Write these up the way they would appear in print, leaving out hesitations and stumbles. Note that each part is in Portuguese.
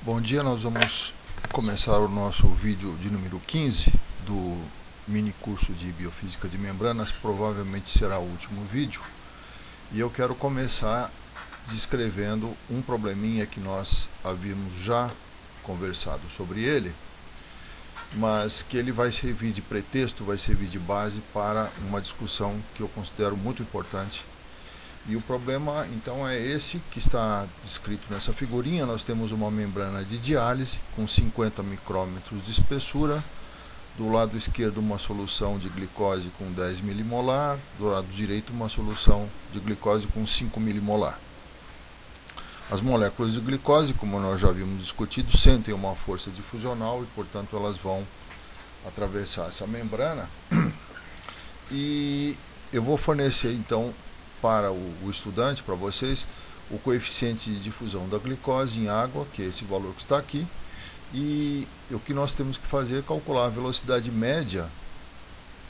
Bom dia, nós vamos começar o nosso vídeo de número 15 do mini curso de Biofísica de Membranas. Provavelmente será o último vídeo. E eu quero começar descrevendo um probleminha que nós havíamos já conversado sobre ele, mas que ele vai servir de pretexto, vai servir de base para uma discussão que eu considero muito importante. E o problema então é esse que está descrito nessa figurinha. Nós temos uma membrana de diálise com 50 micrômetros de espessura. Do lado esquerdo uma solução de glicose com 10 milimolar, do lado direito uma solução de glicose com 5 milimolar. As moléculas de glicose, como nós já havíamos discutido, sentem uma força difusional e, portanto, elas vão atravessar essa membrana. E eu vou fornecer então para o estudante, para vocês, o coeficiente de difusão da glicose em água, que é esse valor que está aqui, e o que nós temos que fazer é calcular a velocidade média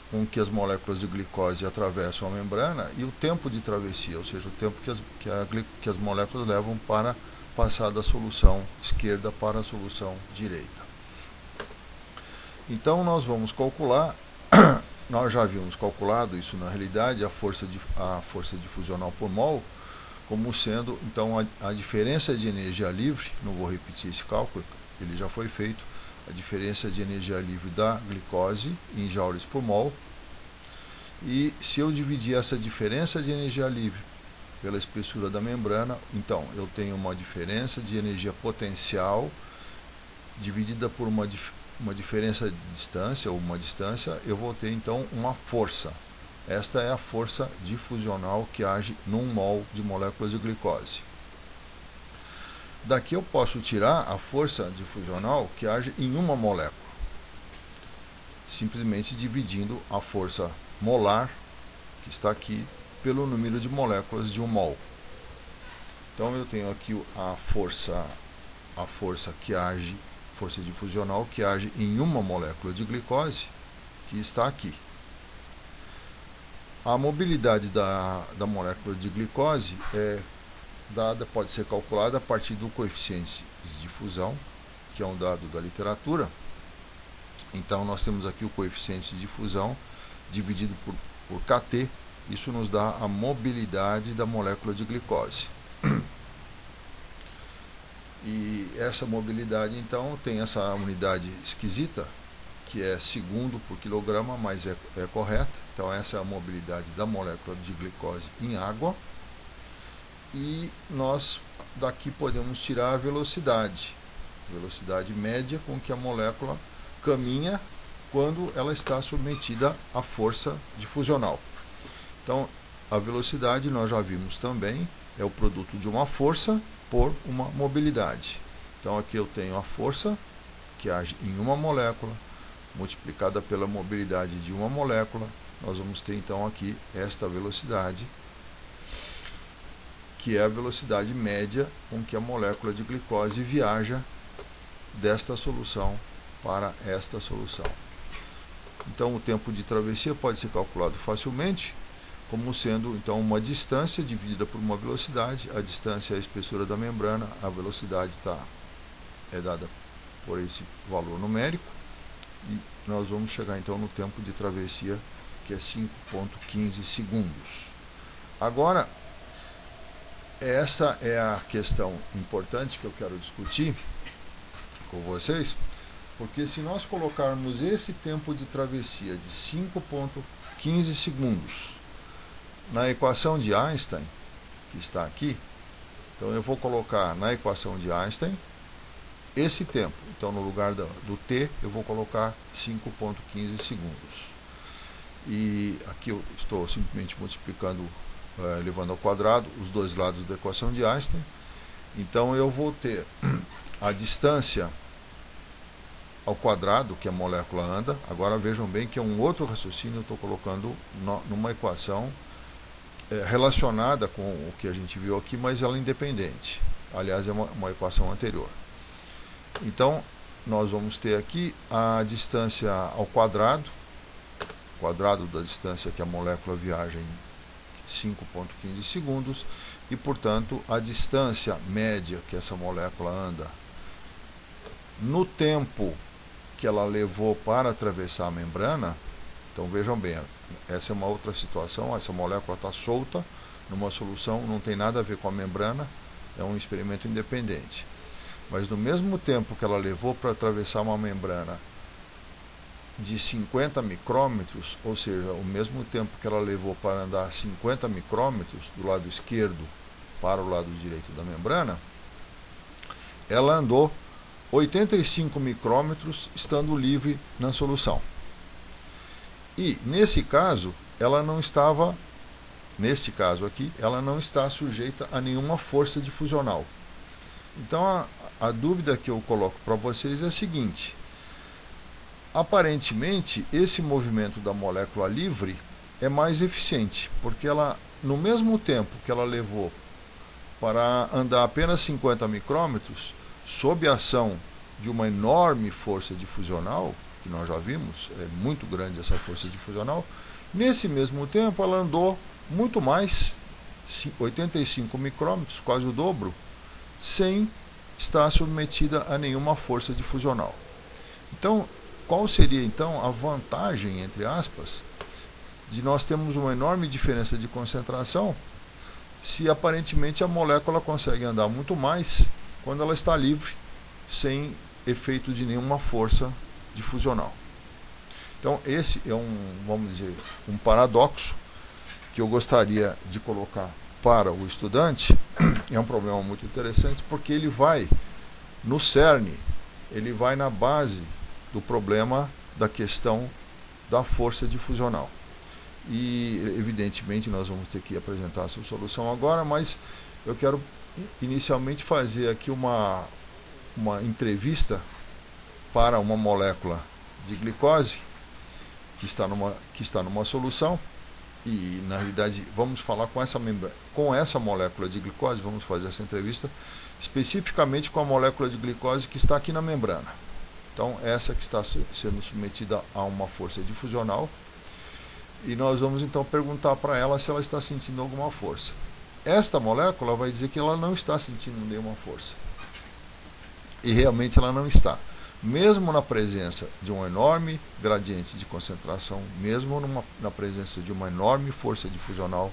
com que as moléculas de glicose atravessam a membrana e o tempo de travessia, ou seja, o tempo que as moléculas levam para passar da solução esquerda para a solução direita. Então nós vamos calcular. Nós já havíamos calculado isso na realidade, a força difusional por mol, como sendo então a diferença de energia livre. Não vou repetir esse cálculo, ele já foi feito. A diferença de energia livre da glicose em joules por mol. E se eu dividir essa diferença de energia livre pela espessura da membrana, então eu tenho uma diferença de energia potencial dividida por uma diferença de distância, ou uma distância, eu vou ter então uma força. Esta é a força difusional que age num mol de moléculas de glicose. Daqui eu posso tirar a força difusional que age em uma molécula, simplesmente dividindo a força molar, que está aqui, pelo número de moléculas de um mol. Então eu tenho aqui a força difusional que age em uma molécula de glicose, que está aqui. A mobilidade da molécula de glicose pode ser calculada a partir do coeficiente de difusão, que é um dado da literatura. Então nós temos aqui o coeficiente de difusão dividido por kT. Isso nos dá a mobilidade da molécula de glicose. E essa mobilidade então tem essa unidade esquisita, que é segundo por quilograma, mas é correta. Então essa é a mobilidade da molécula de glicose em água. E nós daqui podemos tirar a velocidade média com que a molécula caminha quando ela está submetida à força difusional. Então a velocidade, nós já vimos também, é o produto de uma força por uma mobilidade. Então aqui eu tenho a força que age em uma molécula multiplicada pela mobilidade de uma molécula. Nós vamos ter então aqui esta velocidade, que é a velocidade média com que a molécula de glicose viaja desta solução para esta solução. Então o tempo de travessia pode ser calculado facilmente, como sendo então uma distância dividida por uma velocidade. A distância é a espessura da membrana, a velocidade é dada por esse valor numérico, e nós vamos chegar então no tempo de travessia, que é 5,15 segundos. Agora, essa é a questão importante que eu quero discutir com vocês, porque se nós colocarmos esse tempo de travessia de 5,15 segundos na equação de Einstein, que está aqui, então eu vou colocar na equação de Einstein esse tempo. Então no lugar do t eu vou colocar 5,15 segundos. E aqui eu estou simplesmente multiplicando, elevando ao quadrado os dois lados da equação de Einstein. Então eu vou ter a distância ao quadrado que a molécula anda. Agora vejam bem que é um outro raciocínio, eu estou colocando numa equação relacionada com o que a gente viu aqui, mas ela é independente. Aliás, é uma equação anterior. Então nós vamos ter aqui a distância ao quadrado da distância que a molécula viaja em 5,15 segundos, e portanto a distância média que essa molécula anda no tempo que ela levou para atravessar a membrana. Então vejam bem, essa é uma outra situação, essa molécula está solta numa solução, não tem nada a ver com a membrana, é um experimento independente. Mas no mesmo tempo que ela levou para atravessar uma membrana de 50 micrômetros, ou seja, o mesmo tempo que ela levou para andar 50 micrômetros do lado esquerdo para o lado direito da membrana, ela andou 85 micrômetros estando livre na solução. E nesse caso, ela não estava, neste caso aqui, ela não está sujeita a nenhuma força difusional. Então a dúvida que eu coloco para vocês é a seguinte: aparentemente esse movimento da molécula livre é mais eficiente, porque ela, no mesmo tempo que ela levou para andar apenas 50 micrômetros, sob a ação de uma enorme força difusional, que nós já vimos, é muito grande essa força difusional, nesse mesmo tempo ela andou muito mais, 85 micrômetros, quase o dobro, sem estar submetida a nenhuma força difusional. Então, qual seria então a vantagem, entre aspas, de nós termos uma enorme diferença de concentração, se aparentemente a molécula consegue andar muito mais quando ela está livre, sem efeito de nenhuma força difusional? Então esse é vamos dizer, um paradoxo que eu gostaria de colocar para o estudante. É um problema muito interessante, porque ele vai no cerne, ele vai na base do problema da questão da força difusional. E evidentemente nós vamos ter que apresentar a sua solução agora, mas eu quero inicialmente fazer aqui uma entrevista para uma molécula de glicose que está numa solução. E na realidade vamos falar com essa molécula de glicose, vamos fazer essa entrevista especificamente com a molécula de glicose que está aqui na membrana. Então essa que está sendo submetida a uma força difusional, e nós vamos então perguntar para ela se ela está sentindo alguma força. Esta molécula vai dizer que ela não está sentindo nenhuma força, e realmente ela não está. Mesmo na presença de um enorme gradiente de concentração, mesmo na presença de uma enorme força difusional,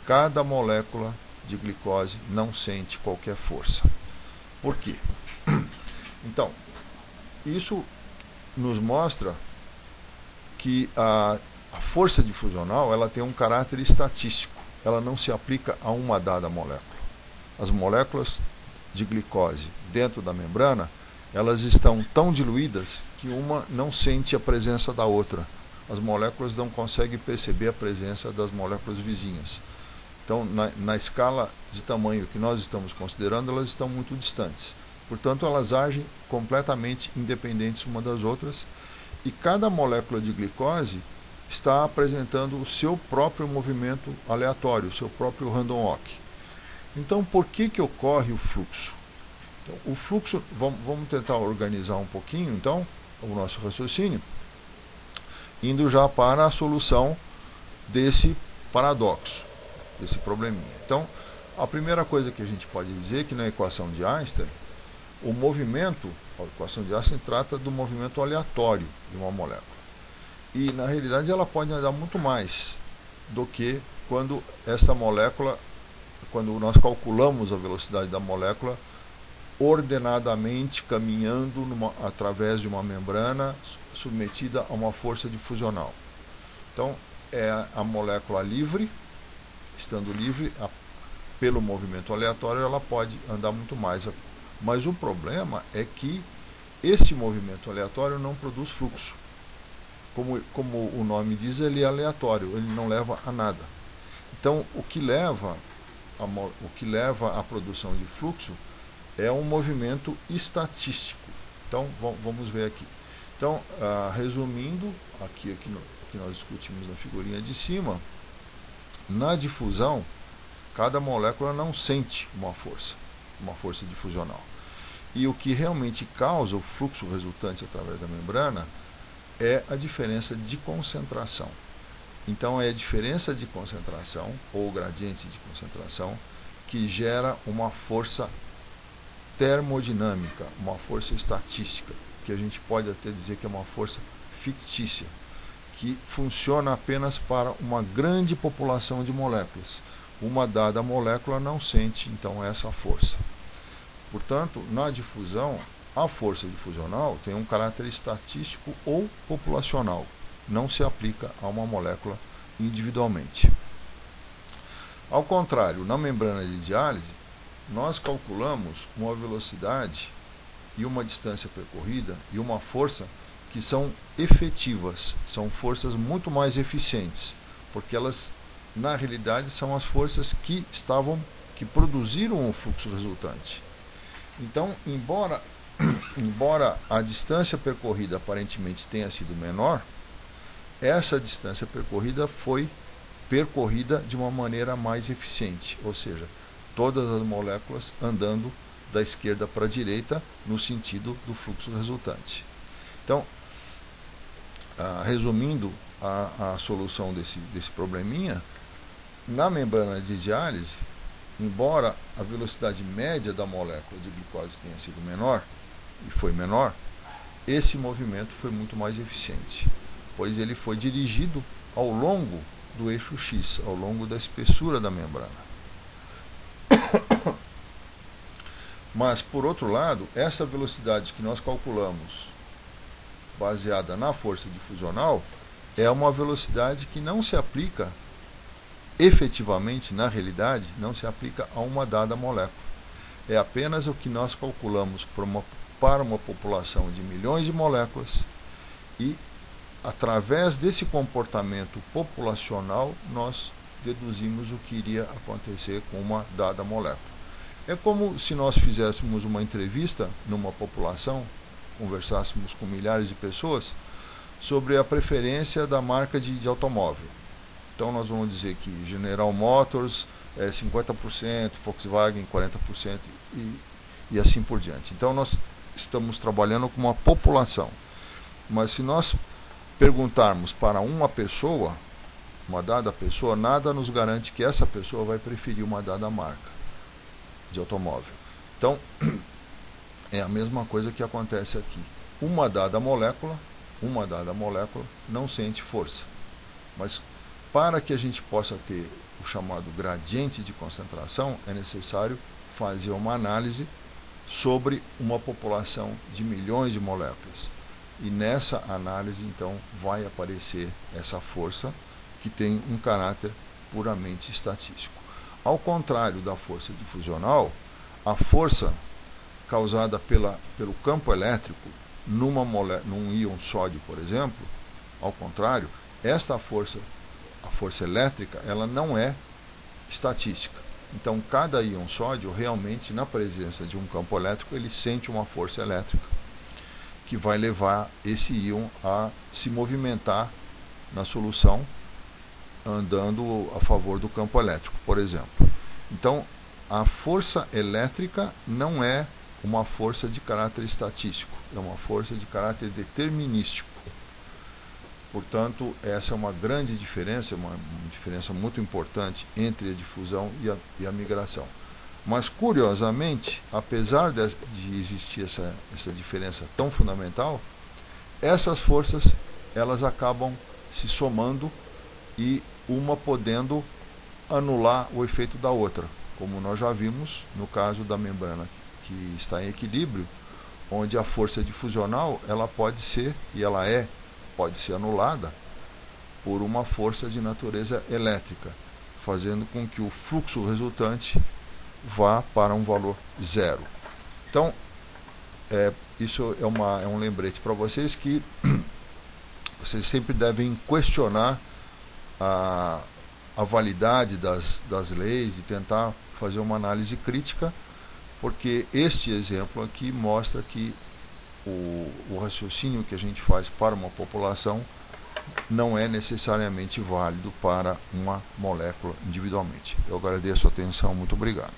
cada molécula de glicose não sente qualquer força. Por quê? Então, isso nos mostra que a força difusional ela tem um caráter estatístico, ela não se aplica a uma dada molécula. As moléculas de glicose dentro da membrana, elas estão tão diluídas que uma não sente a presença da outra. As moléculas não conseguem perceber a presença das moléculas vizinhas. Então, na escala de tamanho que nós estamos considerando, elas estão muito distantes. Portanto, elas agem completamente independentes uma das outras, e cada molécula de glicose está apresentando o seu próprio movimento aleatório, o seu próprio random walk. Então, por que ocorre o fluxo? Então, o fluxo, vamos tentar organizar um pouquinho então o nosso raciocínio, indo já para a solução desse paradoxo, desse probleminha. Então, a primeira coisa que a gente pode dizer é que na equação de Einstein, o movimento, a equação de Einstein trata do movimento aleatório de uma molécula. E na realidade ela pode andar muito mais do que quando essa molécula, quando nós calculamos a velocidade da molécula ordenadamente caminhando através de uma membrana submetida a uma força difusional. Então, é a molécula livre, estando livre, pelo movimento aleatório, ela pode andar muito mais. Mas o problema é que esse movimento aleatório não produz fluxo. Como o nome diz, ele é aleatório, ele não leva a nada. Então, o que leva à produção de fluxo é um movimento estatístico. Então, vamos ver aqui. Então, resumindo, aqui que nós discutimos na figurinha de cima, na difusão, cada molécula não sente uma força difusional. E o que realmente causa o fluxo resultante através da membrana é a diferença de concentração. Então, é a diferença de concentração, ou gradiente de concentração, que gera uma força termodinâmica, uma força estatística, que a gente pode até dizer que é uma força fictícia, que funciona apenas para uma grande população de moléculas. Uma dada molécula não sente, então, essa força. Portanto, na difusão, a força difusional tem um caráter estatístico ou populacional, não se aplica a uma molécula individualmente. Ao contrário, na membrana de diálise, nós calculamos uma velocidade e uma distância percorrida e uma força que são efetivas, são forças muito mais eficientes, porque elas, na realidade, são as forças que produziram o fluxo resultante. Então, embora a distância percorrida aparentemente tenha sido menor, essa distância percorrida foi percorrida de uma maneira mais eficiente, ou seja, todas as moléculas andando da esquerda para a direita no sentido do fluxo resultante. Então, resumindo a solução desse probleminha, na membrana de diálise, embora a velocidade média da molécula de glicose tenha sido menor, e foi menor, esse movimento foi muito mais eficiente, pois ele foi dirigido ao longo do eixo X, ao longo da espessura da membrana. Mas, por outro lado, essa velocidade que nós calculamos, baseada na força difusional, é uma velocidade que não se aplica efetivamente, na realidade, não se aplica a uma dada molécula. É apenas o que nós calculamos para uma população de milhões de moléculas e, através desse comportamento populacional, nós deduzimos o que iria acontecer com uma dada molécula. É como se nós fizéssemos uma entrevista numa população, conversássemos com milhares de pessoas sobre a preferência da marca de automóvel. Então nós vamos dizer que General Motors é 50%, Volkswagen 40% e assim por diante. Então nós estamos trabalhando com uma população. Mas se nós perguntarmos para uma pessoa, uma dada pessoa, nada nos garante que essa pessoa vai preferir uma dada marca de automóvel. Então, é a mesma coisa que acontece aqui. Uma dada molécula não sente força. Mas para que a gente possa ter o chamado gradiente de concentração, é necessário fazer uma análise sobre uma população de milhões de moléculas. E nessa análise, então, vai aparecer essa força que tem um caráter puramente estatístico. Ao contrário da força difusional, a força causada pelo campo elétrico num íon sódio, por exemplo, ao contrário, esta força, a força elétrica, ela não é estatística. Então, cada íon sódio, realmente, na presença de um campo elétrico, ele sente uma força elétrica que vai levar esse íon a se movimentar na solução, andando a favor do campo elétrico, por exemplo. Então, a força elétrica não é uma força de caráter estatístico, é uma força de caráter determinístico. Portanto, essa é uma grande diferença, uma diferença muito importante entre a difusão e a migração. Mas, curiosamente, apesar de existir essa diferença tão fundamental, essas forças elas acabam se somando e uma podendo anular o efeito da outra, como nós já vimos no caso da membrana que está em equilíbrio, onde a força difusional ela pode ser, e ela pode ser anulada por uma força de natureza elétrica, fazendo com que o fluxo resultante vá para um valor zero. Então, isso é um lembrete para vocês que vocês sempre devem questionar a validade das leis e tentar fazer uma análise crítica, porque este exemplo aqui mostra que o raciocínio que a gente faz para uma população não é necessariamente válido para uma molécula individualmente. Eu agradeço a atenção, muito obrigado.